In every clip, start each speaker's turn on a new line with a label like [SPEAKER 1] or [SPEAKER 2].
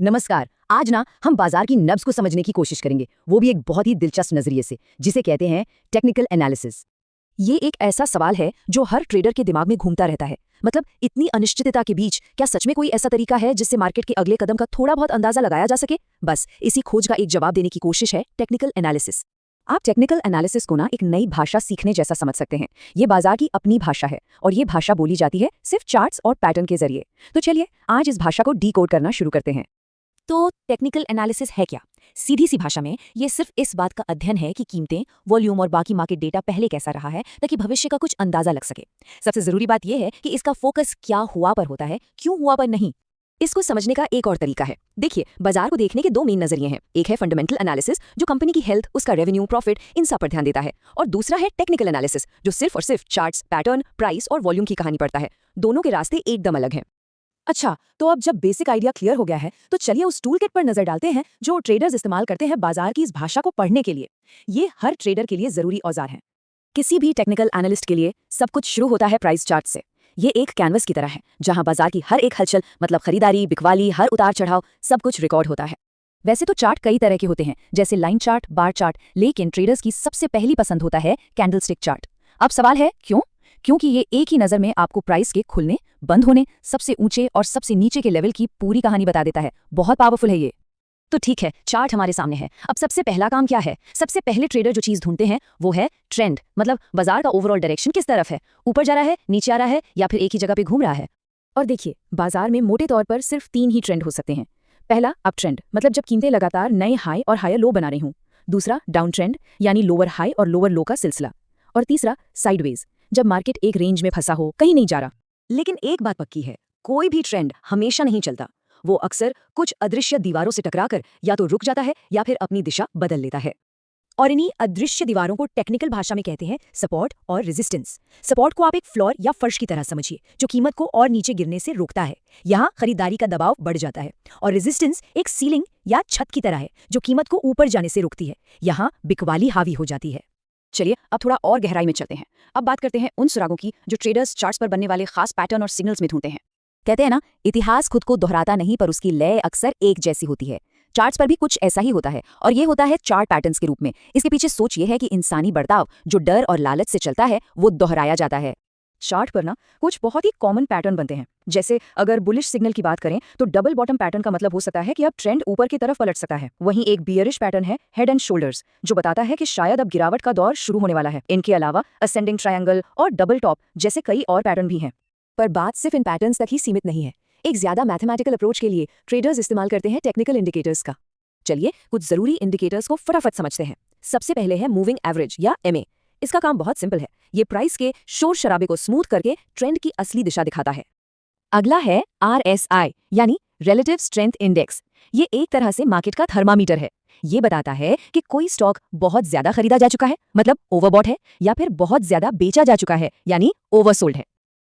[SPEAKER 1] नमस्कार। आज ना हम बाजार की नब्ज को समझने की कोशिश करेंगे, वो भी एक बहुत ही दिलचस्प नजरिए से, जिसे कहते हैं टेक्निकल एनालिसिस। ये एक ऐसा सवाल है जो हर ट्रेडर के दिमाग में घूमता रहता है। मतलब इतनी अनिश्चितता के बीच क्या सच में कोई ऐसा तरीका है जिससे मार्केट के अगले कदम का थोड़ा बहुत अंदाजा लगाया जा सके? बस इसी खोज का एक जवाब देने की कोशिश है टेक्निकल एनालिसिस। आप टेक्निकल एनालिसिस को ना एक नई भाषा सीखने जैसा समझ सकते हैं। ये बाजार की अपनी भाषा है और ये भाषा बोली जाती है सिर्फ चार्ट्स और पैटर्न के जरिए। तो चलिए आज इस भाषा को डीकोड करना शुरू करते हैं। तो टेक्निकल एनालिसिस है क्या? सीधी सी भाषा में ये सिर्फ इस बात का अध्ययन है कि कीमतें, वॉल्यूम और बाकी मार्केट डेटा पहले कैसा रहा है, ताकि भविष्य का कुछ अंदाजा लग सके। सबसे जरूरी बात यह है कि इसका फोकस क्या हुआ पर होता है, क्यों हुआ पर नहीं। इसको समझने का एक और तरीका है। देखिए, बाजार को देखने के दो मेन नजरिए हैं। एक है फंडामेंटल एनालिसिस, जो कंपनी की हेल्थ, उसका रेवेन्यू, प्रॉफिट, इन सब पर ध्यान देता है। और दूसरा है टेक्निकल एनालिसिस, जो सिर्फ और सिर्फ चार्ट्स, पैटर्न, प्राइस और वॉल्यूम की कहानी पढ़ता है। दोनों के रास्ते एकदम अलग हैं। अच्छा, तो अब जब बेसिक आइडिया क्लियर हो गया है, तो चलिए उस टूल किट पर नजर डालते हैं जो ट्रेडर्स इस्तेमाल करते हैं बाजार की इस भाषा को पढ़ने के लिए। ये हर ट्रेडर के लिए जरूरी औजार हैं। किसी भी टेक्निकल एनालिस्ट के लिए सब कुछ शुरू होता है प्राइस चार्ट से। ये एक कैनवस की तरह है, जहां बाजार की हर एक हलचल, मतलब खरीदारी, बिकवाली, हर उतार चढ़ाव, सब कुछ रिकॉर्ड होता है। वैसे तो चार्ट कई तरह के होते हैं, जैसे लाइन चार्ट, बार चार्ट, लेकिन ट्रेडर्स की सबसे पहली पसंद होता है कैंडलस्टिक चार्ट। अब सवाल है क्यों? क्योंकि ये एक ही नज़र में आपको प्राइस के खुलने, बंद होने, सबसे ऊंचे और सबसे नीचे के लेवल की पूरी कहानी बता देता है। बहुत पावरफुल है ये। तो ठीक है, चार्ट हमारे सामने है। अब सबसे पहला काम क्या है? सबसे पहले ट्रेडर जो चीज ढूंढते हैं वो है ट्रेंड, मतलब बाजार का ओवरऑल डायरेक्शन किस तरफ है, ऊपर जा रहा है, नीचे आ रहा है, या फिर एक ही जगह पे घूम रहा है। और देखिए, बाजार में मोटे तौर पर सिर्फ 3 ही ट्रेंड हो सकते हैं। पहला अप ट्रेंड, मतलब जब कीमतें लगातार नए हाई और हायर लो बना रही हों। दूसरा डाउन ट्रेंड, यानी लोअर हाई और लोअर लो का सिलसिला। और तीसरा साइडवेज, जब मार्केट एक रेंज में फंसा हो, कहीं नहीं जा रहा। लेकिन एक बात पक्की है, कोई भी ट्रेंड हमेशा नहीं चलता। वो अक्सर कुछ अदृश्य दीवारों से टकराकर या तो रुक जाता है या फिर अपनी दिशा बदल लेता है। और इन्हीं अदृश्य दीवारों को टेक्निकल भाषा में कहते हैं सपोर्ट और रेजिस्टेंस। सपोर्ट को आप एक फ्लोर या फर्श की तरह समझिए, जो कीमत को और नीचे गिरने से रोकता है। यहाँ खरीदारी का दबाव बढ़ जाता है। और रेजिस्टेंस एक सीलिंग या छत की तरह है, जो कीमत को ऊपर जाने से रोकती है। यहाँ बिकवाली हावी हो जाती है। चलिए अब थोड़ा और गहराई में चलते हैं। अब बात करते हैं उन सुरागों की जो ट्रेडर्स चार्ट्स पर बनने वाले खास पैटर्न और सिग्नल्स में ढूंढते हैं। कहते हैं ना, इतिहास खुद को दोहराता नहीं, पर उसकी लय अक्सर एक जैसी होती है। चार्ट्स पर भी कुछ ऐसा ही होता है, और ये होता है चार्ट पैटर्न्स के रूप में। इसके पीछे सोच ये है कि इंसानी बर्ताव जो डर और लालच से चलता है, वो दोहराया जाता है। चार्ट पर ना कुछ बहुत ही कॉमन पैटर्न बनते हैं। जैसे अगर बुलिश सिग्नल की बात करें, तो डबल बॉटम पैटर्न का मतलब हो सकता है कि अब ट्रेंड ऊपर की तरफ पलट सकता है। वहीं एक बियरिश पैटर्न है हेड एंड शोल्डर्स, जो बताता है कि शायद अब गिरावट का दौर शुरू होने वाला है। इनके अलावा असेंडिंग ट्रायंगल और डबल टॉप जैसे कई और पैटर्न भी हैं। पर बात सिर्फ इन पैटर्न्स तक ही सीमित नहीं है। एक ज्यादा मैथमेटिकल अप्रोच के लिए ट्रेडर्स इस्तेमाल करते हैं टेक्निकल इंडिकेटर्स का। चलिए कुछ जरूरी इंडिकेटर्स को फटाफट समझते हैं। सबसे पहले है मूविंग एवरेज या MA। इसका काम बहुत सिंपल है, ये प्राइस के शोर शराबे को स्मूथ करके ट्रेंड की असली दिशा दिखाता है। अगला है RSI, यानी रिलेटिव स्ट्रेंथ इंडेक्स। ये एक तरह से मार्केट का थर्मामीटर है। ये बताता है कि कोई स्टॉक बहुत ज्यादा खरीदा जा चुका है, मतलब ओवरबॉट है, या फिर बहुत ज्यादा बेचा जा चुका है, यानी ओवरसोल्ड है।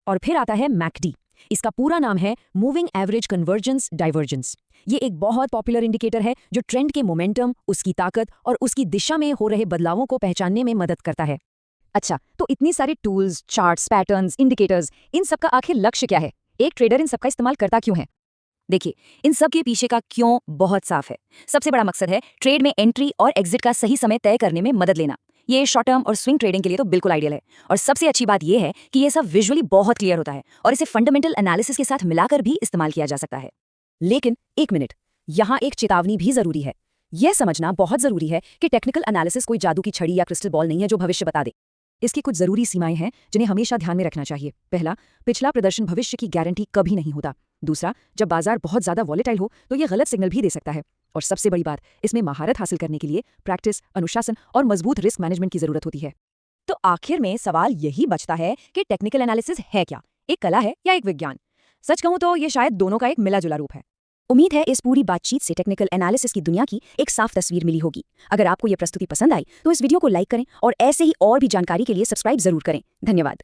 [SPEAKER 1] और फिर आता है MACD। इसका पूरा नाम है मूविंग एवरेज कन्वर्जेंस डाइवर्जेंस। ये एक बहुत पॉपुलर इंडिकेटर है जो ट्रेंड के मोमेंटम, उसकी ताकत और उसकी दिशा में हो रहे बदलावों को पहचानने में मदद करता है। अच्छा, तो इतनी सारी टूल्स, चार्ट्स, पैटर्न्स, इंडिकेटर्स, इन सब का आखिर लक्ष्य क्या है? एक ट्रेडर इन सब का इस्तेमाल करता क्यों है? देखिए, इन सब के पीछे का क्यों बहुत साफ है। सबसे बड़ा मकसद है ट्रेड में एंट्री और एग्जिट का सही समय तय करने में मदद लेना। ये शॉर्ट टर्म और स्विंग ट्रेडिंग के लिए तो बिल्कुल आइडियल है। और सबसे अच्छी बात यह है कि ये सब विजुअली बहुत क्लियर होता है और इसे फंडामेंटल एनालिसिस के साथ मिलाकर भी इस्तेमाल किया जा सकता है। लेकिन एक मिनट, यहाँ एक चेतावनी भी जरूरी है। यह समझना बहुत जरूरी है कि टेक्निकल एनालिसिस कोई जादू की छड़ी या क्रिस्टल बॉल नहीं है जो भविष्य बता दे। इसकी कुछ जरूरी सीमाएं हैं जिन्हें हमेशा ध्यान में रखना चाहिए। पहला, पिछला प्रदर्शन भविष्य की गारंटी कभी नहीं होता। दूसरा, जब बाजार बहुत ज्यादा वॉलेटाइल हो तो यह गलत सिग्नल भी दे सकता है। और सबसे बड़ी बात, इसमें महारत हासिल करने के लिए प्रैक्टिस, अनुशासन और मजबूत रिस्क मैनेजमेंट की जरूरत होती है। तो आखिर में सवाल यही बचता है कि टेक्निकल एनालिसिस है क्या? एक कला है या एक विज्ञान? सच कहूं तो ये शायद दोनों का एक मिला जुला रूप है। उम्मीद है इस पूरी बातचीत से टेक्निकल एनालिसिस की दुनिया की एक साफ तस्वीर मिली होगी। अगर आपको यह प्रस्तुति पसंद आई तो इस वीडियो को लाइक करें और ऐसे ही और भी जानकारी के लिए सब्सक्राइब जरूर करें। धन्यवाद।